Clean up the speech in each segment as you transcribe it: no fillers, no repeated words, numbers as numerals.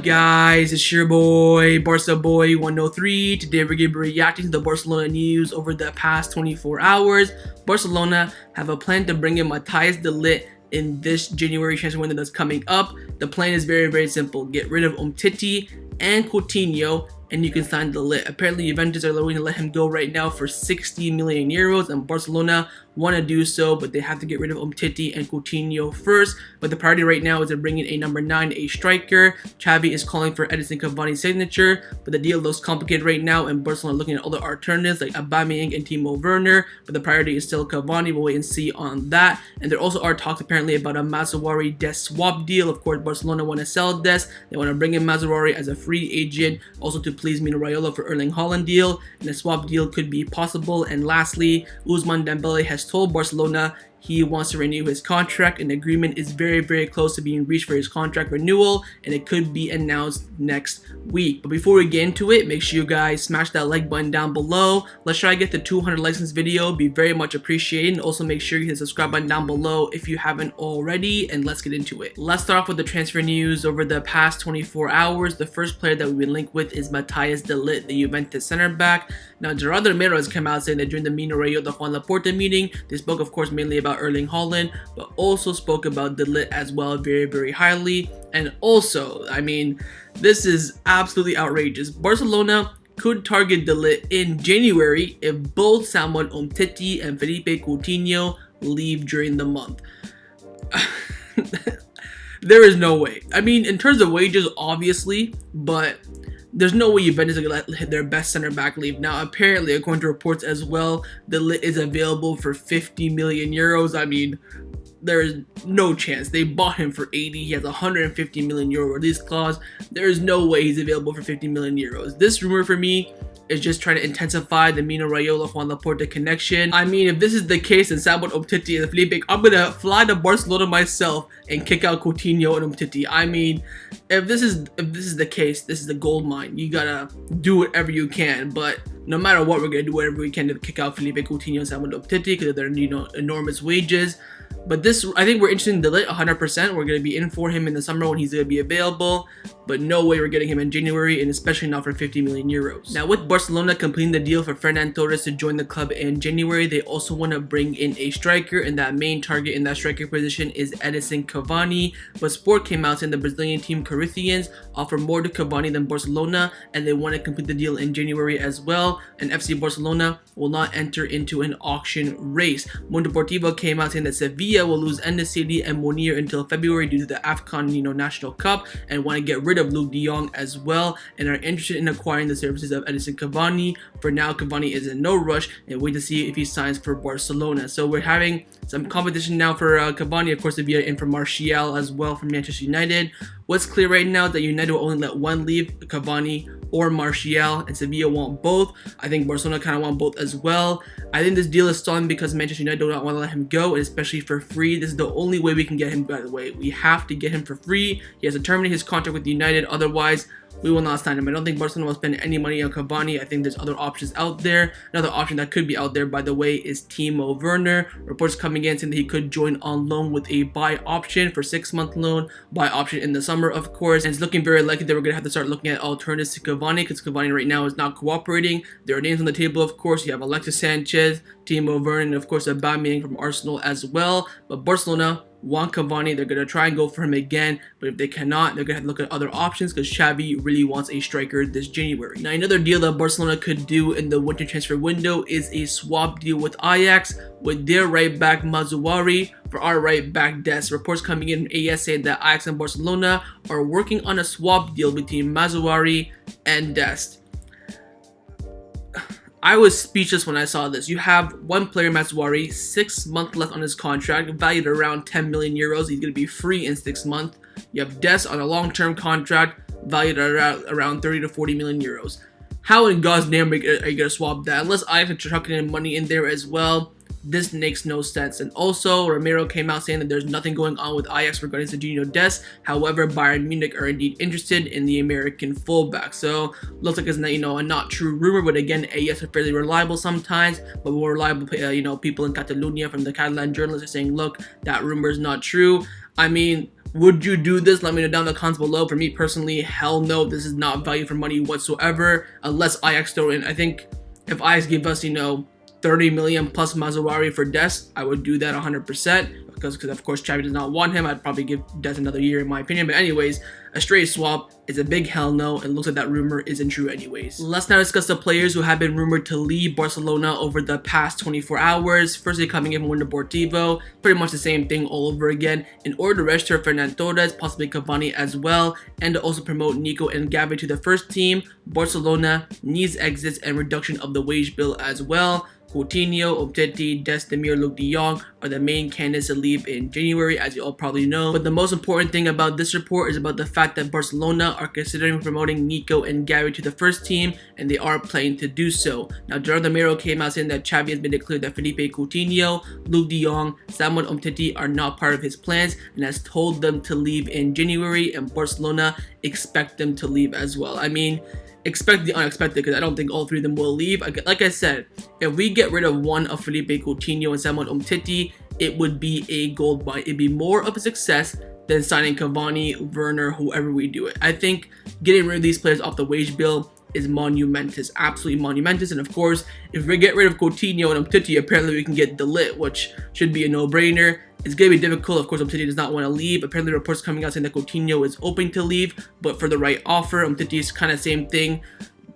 guys, it's your boy, Barca Boy 103. Today we're going to be reacting to the Barcelona news over the past 24 hours. Barcelona have a plan to bring in Matthijs de Ligt in this January transfer window that's coming up. The plan is very simple. Get rid of Umtiti and Coutinho, and you can sign de Ligt. Apparently Juventus are willing to let him go right now for 60 million euros, and Barcelona want to do so, but they have to get rid of Umtiti and Coutinho first. But the priority right now is to bring in a number 9, a striker. Xavi is calling for Edinson Cavani's signature, but the deal looks complicated right now, and Barcelona are looking at other alternatives like Abde and Timo Werner, but the priority is still Cavani. We'll wait and see on that. And there also are talks apparently about a Mazraoui Dest swap deal. Of course, Barcelona want to sell Dest. They want to bring in Mazraoui as a free agent, also to please Mino Raiola for Erling Haaland deal, and a swap deal could be possible. And lastly, Ousmane Dembele has told Barcelona he wants to renew his contract. An agreement is very close to being reached for his contract renewal, and it could be announced next week. But before we get into it, make sure you guys smash that like button down below. Let's try to get to 200 likes in this video. Be very much appreciated. And also make sure you hit the subscribe button down below if you haven't already, and let's get into it. Let's start off with the transfer news over the past 24 hours. The first player that we've been linked with is Matthijs de Ligt, the Juventus center back. Now, Gerardo Romero has come out saying that during the Mino Raiola Juan Laporta meeting, they spoke of course mainly about Erling Haaland, but also spoke about de Ligt as well very highly. And also, I mean, this is absolutely outrageous. Barcelona could target de Ligt in January if both Samuel Umtiti and Felipe Coutinho leave during the month. There is no way. I mean, in terms of wages, obviously, but there's no way Juventus are going to let their best center back leave. Now, apparently, according to reports as well, de Ligt is available for 50 million euros. I mean, there is no chance. They bought him for 80. He has a 150 million euro release clause. There is no way he's available for 50 million euros. This rumor for me is just trying to intensify the Mino Raiola Juan Laporta connection. I mean, if this is the case and Samuel Umtiti and Felipe, I'm gonna fly to Barcelona myself and kick out Coutinho and Umtiti. I mean, if this is the case, this is the gold mine. You gotta do whatever you can, but no matter what, we're gonna do whatever we can to kick out Felipe Coutinho and Samuel Umtiti because they're, you know, enormous wages. But this, I think we're interested in de Ligt 100%. We're going to be in for him in the summer when he's going to be available. But no way we're getting him in January, and especially not for 50 million euros. Now, with Barcelona completing the deal for Ferran Torres to join the club in January, they also want to bring in a striker, and that main target in that striker position is Edinson Cavani. But Sport came out saying the Brazilian team Corinthians offer more to Cavani than Barcelona, and they want to complete the deal in January as well. And FC Barcelona will not enter into an auction race. Mundo Deportivo came out saying that Sevilla will lose Endesidi and Munir until February due to the AFCON, National Cup, and want to get rid of Luke de Jong as well, and are interested in acquiring the services of Edinson Cavani. For now, Cavani is in no rush and wait to see if he signs for Barcelona. So we're having some competition now for Cavani. Of course, Sevilla in for Martial as well from Manchester United. What's clear right now is that United will only let one leave, Cavani or Martial, and Sevilla want both. I think Barcelona kind of want both as well. I think this deal is stalling because Manchester United do not want to let him go, and especially for free. This is the only way we can get him, by the way. We have to get him for free. He has to terminate his contract with United, otherwise we will not sign him. I don't think Barcelona will spend any money on Cavani. I think there's other options out there. Another option that could be out there, by the way, is Timo Werner. Reports coming in saying that he could join on loan with a buy option for 6-month loan, buy option in the summer, of course. And it's looking very likely that we're going to have to start looking at alternatives to Cavani because Cavani right now is not cooperating. There are names on the table, of course. You have Alexis Sanchez, Timo Werner, and of course Abde from Arsenal as well. But Barcelona want Cavani. They're going to try and go for him again, but if they cannot, they're going to have to look at other options because Xavi really wants a striker this January. Now, another deal that Barcelona could do in the winter transfer window is a swap deal with Ajax with their right back Mazraoui for our right back Dest. Reports coming in from AS saying that Ajax and Barcelona are working on a swap deal between Mazraoui and Dest. I was speechless when I saw this. You have one player, Mazraoui, 6 months left on his contract, valued around 10 million euros. He's going to be free in 6 months. You have Dest on a long-term contract, valued at around 30 to 40 million euros. How in God's name are you going to swap that? Unless I have to chuck in money in there as well. This makes no sense. And also, Romero came out saying that there's nothing going on with Ajax regarding Sergino Dest. However, Bayern Munich are indeed interested in the American fullback. So, looks like it's not, a not true rumor. But again, AS are fairly reliable sometimes. But more reliable, people in Catalonia from the Catalan journalists are saying, look, that rumor is not true. I mean, Would you do this? Let me know down in the comments below. For me personally, hell no. This is not value for money whatsoever, unless Ajax throw in. I think if Ajax give us, 30 million plus Mazraoui for Dest, I would do that 100%. Because of course Xavi does not want him. I'd probably give Dest another year in my opinion. But anyways, a straight swap is a big hell no. It looks like that rumor isn't true anyways. Let's now discuss the players who have been rumored to leave Barcelona over the past 24 hours. Firstly, coming in from Mundo Deportivo, pretty much the same thing all over again. In order to register Ferran Torres, possibly Cavani as well, and to also promote Nico and Gavi to the first team, Barcelona needs exits and reduction of the wage bill as well. Coutinho, Umtiti, Dest, Demir, Luke de Jong are the main candidates to leave in January, as you all probably know. But the most important thing about this report is about the fact that Barcelona are considering promoting Nico and Gavi to the first team, and they are planning to do so. Now, Gerardo Miro came out saying that Xavi has been declared that Felipe Coutinho, Luke de Jong, Samuel Umtiti are not part of his plans, and has told them to leave in January, and Barcelona expect them to leave as well. I mean, expect the unexpected, because I don't think all three of them will leave. Like I said, if we get rid of one of Felipe Coutinho and Samuel Umtiti, it would be a gold mine. It'd be more of a success than signing Cavani, Werner, whoever we do it. I think getting rid of these players off the wage bill is monumentous, absolutely monumentous. And of course, if we get rid of Coutinho and Umtiti, apparently we can get De Ligt, which should be a no-brainer. It's going to be difficult. Of course, Umtiti does not want to leave. Apparently, reports coming out saying that Coutinho is open to leave, but for the right offer. Umtiti is kind of same thing.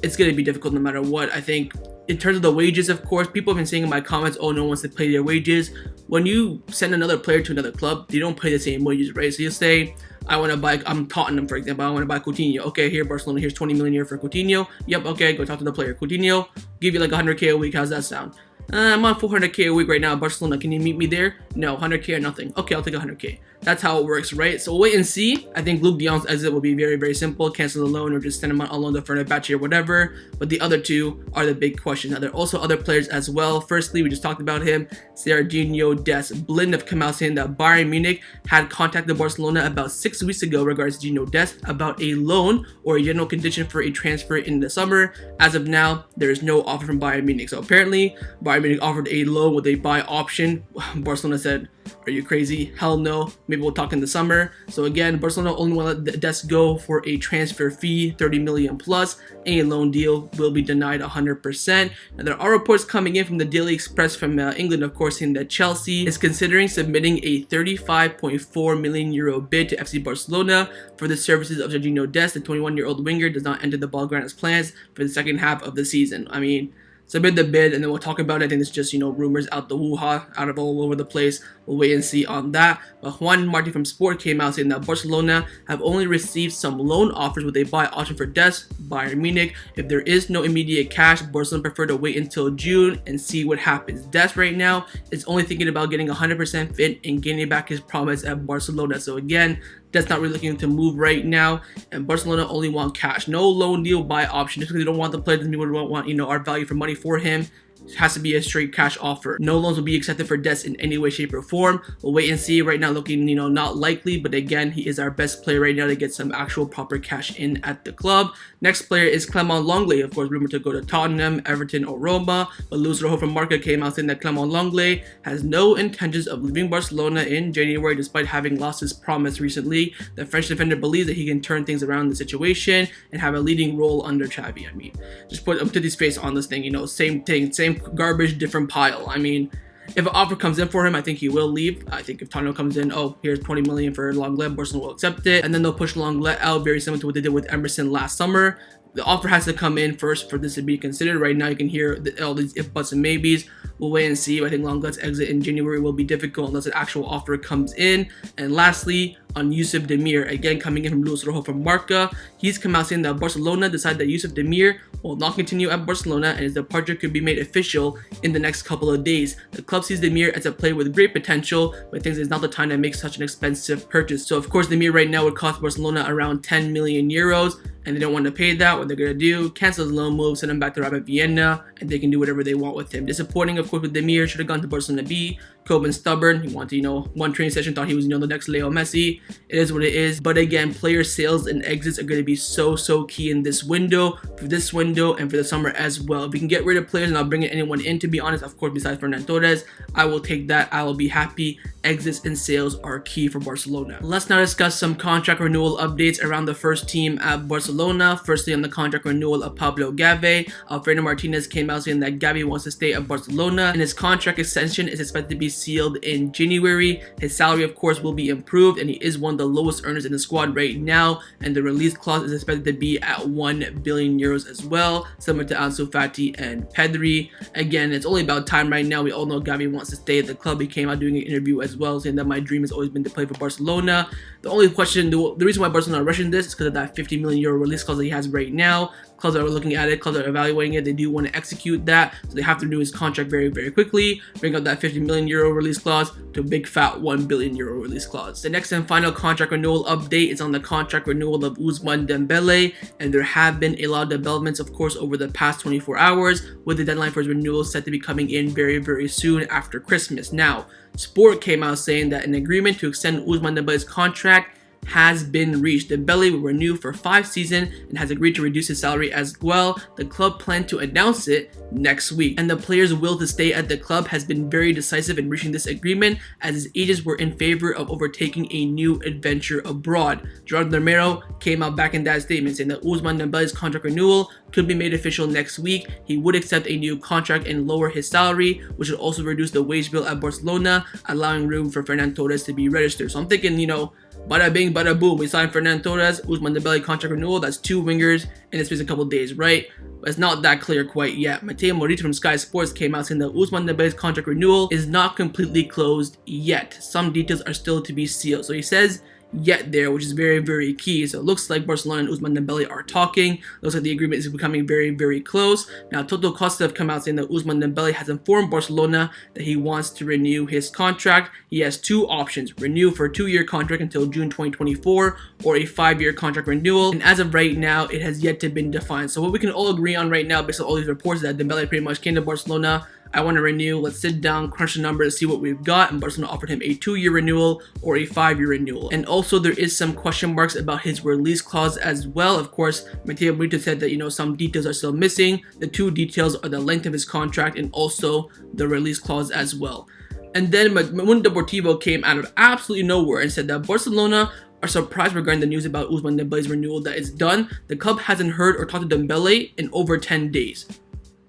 It's going to be difficult no matter what. I think in terms of the wages, of course, people have been saying in my comments, oh, no one wants to pay their wages. When you send another player to another club, they don't pay the same wages, right? So you say, I'm Tottenham, for example. I want to buy Coutinho. Okay, here, Barcelona, here's 20 million a year for Coutinho. Yep, okay, go talk to the player. Coutinho, give you like 100K a week. How's that sound? I'm on 400K a week right now at Barcelona. Can you meet me there? No, 100K or nothing. Okay, I'll take 100K. That's how it works, right? So we'll wait and see. I think Luke de Jong's exit will be very, very simple. Cancel the loan or just send him on loan to Fenerbahce or whatever. But the other two are the big question. Now, there are also other players as well. Firstly, we just talked about him. Sergino Dest. Blind have come out saying that Bayern Munich had contacted Barcelona about 6 weeks ago regarding Sergino Dest about a loan or a general condition for a transfer in the summer. As of now, there is no offer from Bayern Munich. So apparently, Bayern Munich offered a loan with a buy option. Barcelona said, are you crazy? Hell no. Maybe we'll talk in the summer. So again, Barcelona only want to let Dest go for a transfer fee, 30 million plus. Any loan deal will be denied 100%. And there are reports coming in from the Daily Express from England, of course, saying that Chelsea is considering submitting a 35.4 million euro bid to FC Barcelona for the services of Sergino Dest. The 21-year-old winger does not enter the Blaugrana's plans for the second half of the season. I mean, submit the bid and then we'll talk about it. I think it's just, rumors out the woo-ha, out of all over the place. We'll wait and see on that. But Juan Martin from Sport came out saying that Barcelona have only received some loan offers with a buy option for Dest, Bayern Munich. If there is no immediate cash, Barcelona prefer to wait until June and see what happens. Dest right now is only thinking about getting 100% fit and gaining back his promise at Barcelona. So again, Dest not really looking to move right now, and Barcelona only want cash. No loan deal buy option. Just because they don't want the player doesn't mean we don't want, our value for money for him. It has to be a straight cash offer. No loans will be accepted for Dest in any way, shape, or form. We'll wait and see. Right now looking, not likely, but again, he is our best player right now to get some actual proper cash in at the club. Next player is Clement Lenglet, of course, rumored to go to Tottenham, Everton, or Roma, but Luis Rojo from Marca came out saying that Clement Lenglet has no intentions of leaving Barcelona in January despite having lost his promise recently. The French defender believes that he can turn things around in the situation and have a leading role under Xavi. I mean, just put Umtiti's face on this thing, same thing, same garbage, different pile. I mean, if an offer comes in for him, I think he will leave. I think if Tottenham comes in, oh, here's 20 million for Lenglet, Barcelona will accept it, and then they'll push Lenglet out, very similar to what they did with Emerson last summer. The offer has to come in first for this to be considered. Right now, you can hear all these if, buts, and maybes. We'll wait and see. I think Lenglet's exit in January will be difficult unless an actual offer comes in. And lastly, on Youssouf Demir, again coming in from Luis Rojo from Marca, he's come out saying that Barcelona decided that Youssouf Demir will not continue at Barcelona and his departure could be made official in the next couple of days. The club sees Demir as a player with great potential, but thinks it's not the time to make such an expensive purchase. So of course, Demir right now would cost Barcelona around 10 million euros. and they don't want to pay that, what they're going to do, cancel his loan move, send him back to Rapid Vienna, and they can do whatever they want with him. Disappointing, of course, with Demir. Should have gone to Barcelona B. Koeman stubborn. He wanted, one training session, thought he was, the next Leo Messi. It is what it is. But again, player sales and exits are going to be so key in this window, for this window, and for the summer as well. If we can get rid of players and not bring anyone in, to be honest, of course, besides Ferran Torres, I will take that. I will be happy. Exits and sales are key for Barcelona. Let's now discuss some contract renewal updates around the first team at Barcelona. Firstly, on the contract renewal of Pablo Gavi, Alfredo Martinez came out saying that Gavi wants to stay at Barcelona, and his contract extension is expected to be sealed in January. His salary, of course, will be improved, and he is one of the lowest earners in the squad right now, and the release clause is expected to be at 1 billion euros as well, similar to Ansu Fati and Pedri. Again, it's only about time right now. We all know Gavi wants to stay at the club. He came out doing an interview as well, saying that my dream has always been to play for Barcelona. The only question, the reason why Barcelona are rushing this is because of that 50 million euro release clause that he has right now. Clubs are looking at it, clubs are evaluating it, they do want to execute that, so they have to renew his contract very quickly, bring up that 50 million euro release clause to a big fat 1 billion euro release clause. The next and final contract renewal update is on the contract renewal of Ousmane Dembele, and there have been a lot of developments, of course, over the past 24 hours, with the deadline for his renewal set to be coming in very soon after Christmas. Now, Sport came out saying that an agreement to extend Ousmane Dembele's contract has been reached. Dembele will renew for 5 seasons and has agreed to reduce his salary as well. The club planned to announce it next week, and the player's will to stay at the club has been very decisive in reaching this agreement, as his agents were in favor of overtaking a new adventure abroad. Gerardo Romero came out back in that statement saying that Ousmane Dembele's contract renewal could be made official next week. He would accept a new contract and lower his salary, which would also reduce the wage bill at Barcelona, allowing room for Ferran Torres to be registered. So I'm thinking, bada bing, bada boom. We signed Ferran Torres, Ousmane Dembele contract renewal. That's 2 wingers in the space of a couple of days, right? But it's not that clear quite yet. Matteo Morita from Sky Sports came out saying that Ousmane Dembele's contract renewal is not completely closed yet. Some details are still to be sealed. So he says yet there, which is very key. So it looks like Barcelona and Ousmane Dembele are talking. Looks like the agreement is becoming very close. Now, Toto Costa have come out saying that Ousmane Dembele has informed Barcelona that he wants to renew his contract. He has 2 options: renew for a 2-year contract until June 2024, or a 5-year contract renewal. And as of right now, it has yet to been defined. So what we can all agree on right now, based on all these reports, is that Dembele pretty much came to Barcelona. I want to renew. Let's sit down, crunch the numbers, see what we've got. And Barcelona offered him a 2-year renewal or a 5-year renewal. And also, there is some question marks about his release clause as well. Of course, Matteo Brito said that, some details are still missing. The 2 details are the length of his contract and also the release clause as well. And then Mundo Deportivo came out of absolutely nowhere and said that Barcelona are surprised regarding the news about Ousmane Dembele's renewal, that it's done. The club hasn't heard or talked to Dembele in over 10 days.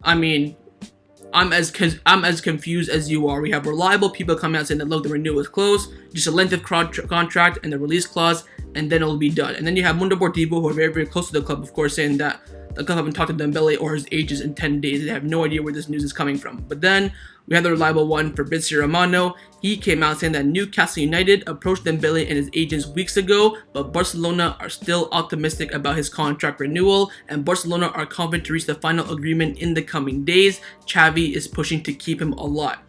I mean, I'm as confused as you are. We have reliable people coming out saying that, look, the renewal is close, just a length of contract and the release clause, and then it'll be done. And then you have Mundo Deportivo, who are very close to the club, of course, saying that the club haven't talked to Dembele or his agents in 10 days. They have no idea where this news is coming from. But then we have the reliable one, Fabrizio Romano. He came out saying that Newcastle United approached Dembele and his agents weeks ago, but Barcelona are still optimistic about his contract renewal, and Barcelona are confident to reach the final agreement in the coming days. Xavi is pushing to keep him a lot.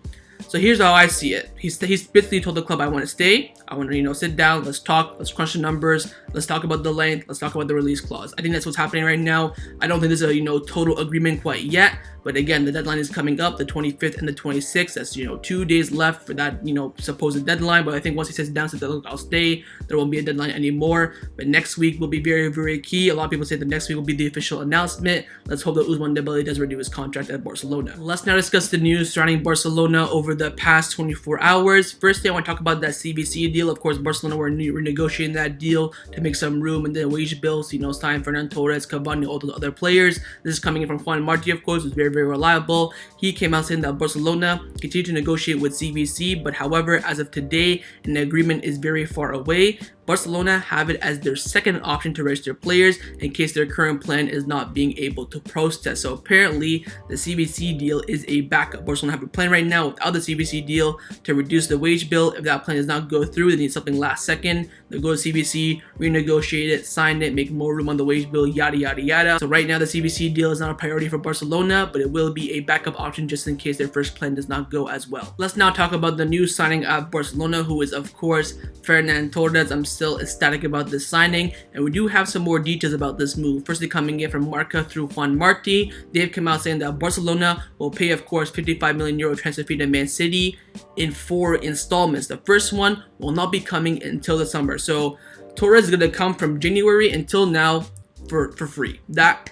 So here's how I see it. He's basically told the club, I want to stay. I want to, sit down. Let's talk. Let's crunch the numbers. Let's talk about the length. Let's talk about the release clause. I think that's what's happening right now. I don't think there's a, total agreement quite yet. But again, the deadline is coming up, the 25th and the 26th. That's, 2 days left for that, supposed deadline. But I think once he sits down and says, look, I'll stay, there won't be a deadline anymore. But next week will be very key. A lot of people say that next week will be the official announcement. Let's hope that Ousmane Dembele does renew his contract at Barcelona. Let's now discuss the news surrounding Barcelona over the past 24 hours. Firstly, I want to talk about that CBC deal. Of course, Barcelona were renegotiating that deal to make some room in the wage bills, sign Ferran Torres, Cavani, all those other players. This is coming in from Juan Martí, of course, who's very reliable. He came out saying that Barcelona continue to negotiate with CBC, but however, as of today, an agreement is very far away. Barcelona have it as their second option to register players in case their current plan is not being able to process. So apparently, the CBC deal is a backup. Barcelona have a plan right now without the CBC deal to reduce the wage bill. If that plan does not go through, they need something last second. They'll go to CBC, renegotiate it, sign it, make more room on the wage bill, yada. So right now, the CBC deal is not a priority for Barcelona, but it will be a backup option just in case their first plan does not go as well. Let's now talk about the new signing at Barcelona, who is, of course, Ferran Torres. I'm still ecstatic about this signing, and we do have some more details about this move. Firstly, coming in from Marca through Juan Marti, they've come out saying that Barcelona will pay, of course, €55 million transfer fee to Man City in 4 installments. The first one will not be coming until the summer. So Torres is going to come from January until now for free. That,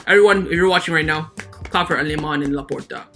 everyone, if you're watching right now, clap for Aleman and Laporta.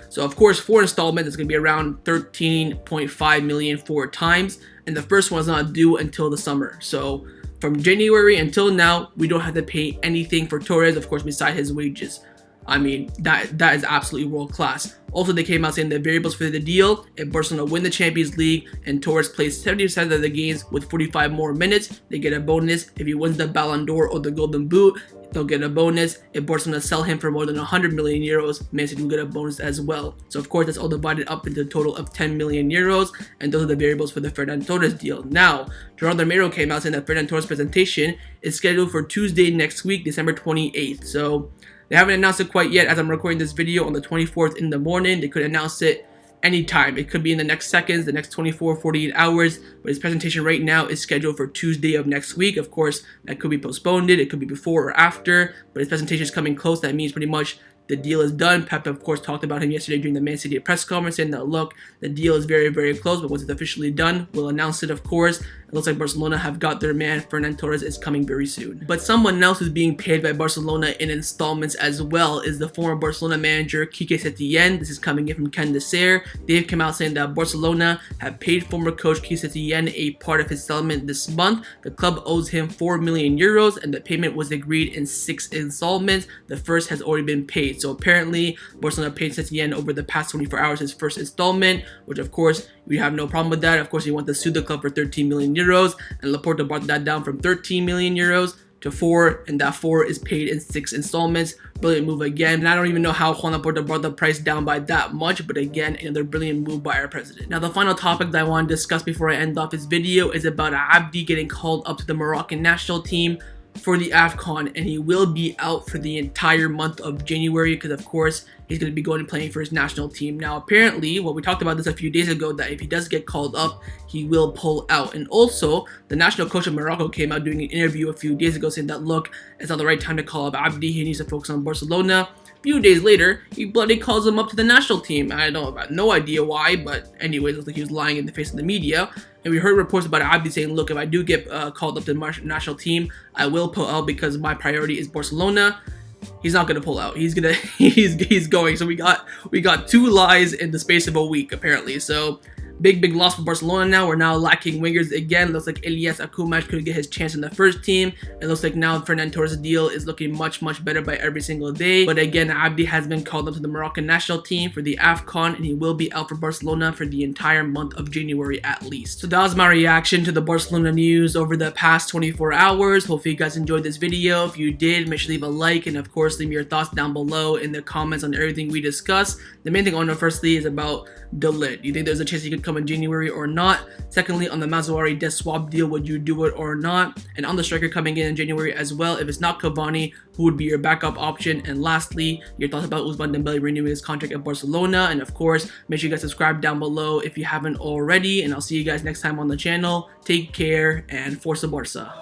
So of course, 4 installments is going to be around 13.5 million 4 times, and the first one is not due until the summer. So from January until now, we don't have to pay anything for Torres, of course, beside his wages. I mean, that is absolutely world class. Also, they came out saying the variables for the deal: if Barcelona win the Champions League and Torres plays 70% of the games with 45 more minutes, they get a bonus. If he wins the Ballon d'Or or the Golden Boot, they'll get a bonus. If Barcelona sell him for more than 100 million euros, Man City will get a bonus as well. So of course, that's all divided up into a total of 10 million euros, and those are the variables for the Ferran Torres deal. Now, Gerardo Romero came out saying that Ferran Torres' presentation is scheduled for Tuesday next week, December 28th. So they haven't announced it quite yet. As I'm recording this video on the 24th in the morning, they could announce it anytime. It could be in the next seconds, the next 24, 48 hours, but his presentation right now is scheduled for Tuesday of next week. Of course, that could be postponed. It could be before or after, but his presentation is coming close. That means pretty much the deal is done. Pep, of course, talked about him yesterday during the Man City press conference, saying that, look, the deal is very, very close, but once it's officially done, we'll announce it, of course. It looks like Barcelona have got their man. Ferran Torres is coming very soon. But someone else who's being paid by Barcelona in installments as well is the former Barcelona manager, Quique Setién. This is coming in from Ken Desir. They've come out saying that Barcelona have paid former coach Quique Setién a part of his settlement this month. The club owes him 4 million euros, and the payment was agreed in 6 installments. The first has already been paid. So apparently, Barcelona paid Setién over the past 24 hours his first installment, which of course, we have no problem with that. Of course, he wanted to sue the club for 13 million euros, and Laporta brought that down from 13 million euros to 4, and that 4 is paid in 6 installments. Brilliant move again, and I don't even know how Juan Laporta brought the price down by that much, but again, another brilliant move by our president. Now, the final topic that I want to discuss before I end off this video is about Abde getting called up to the Moroccan national team for the AFCON, and he will be out for the entire month of January because, of course, he's going to be going and playing for his national team. Now, apparently, well, we talked about this a few days ago, that if he does get called up, he will pull out. And also, the national coach of Morocco came out doing an interview a few days ago saying that, look, it's not the right time to call up Abde. He needs to focus on Barcelona. A few days later, he bloody calls him up to the national team. I don't have no idea why, but anyways, it looks like he was lying in the face of the media. And we heard reports about Abde saying, look, if I do get called up to the national team, I will pull out because my priority is Barcelona. He's not gonna pull out. He's gonna he's going. So we got 2 lies in the space of a week apparently. So big loss for Barcelona now. We're now lacking wingers again. Looks like Elias Akumash could get his chance in the first team. It looks like now Ferran Torres' deal is looking much better by every single day. But again, Abde has been called up to the Moroccan national team for the AFCON, and he will be out for Barcelona for the entire month of January at least. So that was my reaction to the Barcelona news over the past 24 hours. Hopefully you guys enjoyed this video. If you did, make sure to leave a like, and of course leave me your thoughts down below in the comments on everything we discussed. The main thing I want to know firstly is about De Ligt. Do you think there's a chance he could come in January or not? Secondly, on the Mazraoui Dest swap deal, would you do it or not? And on the striker coming in January as well, if it's not Cavani, who would be your backup option? And lastly, your thoughts about Ousmane Dembele renewing his contract at Barcelona. And of course, make sure you guys subscribe down below if you haven't already, and I'll see you guys next time on the channel. Take care and Forza Barca.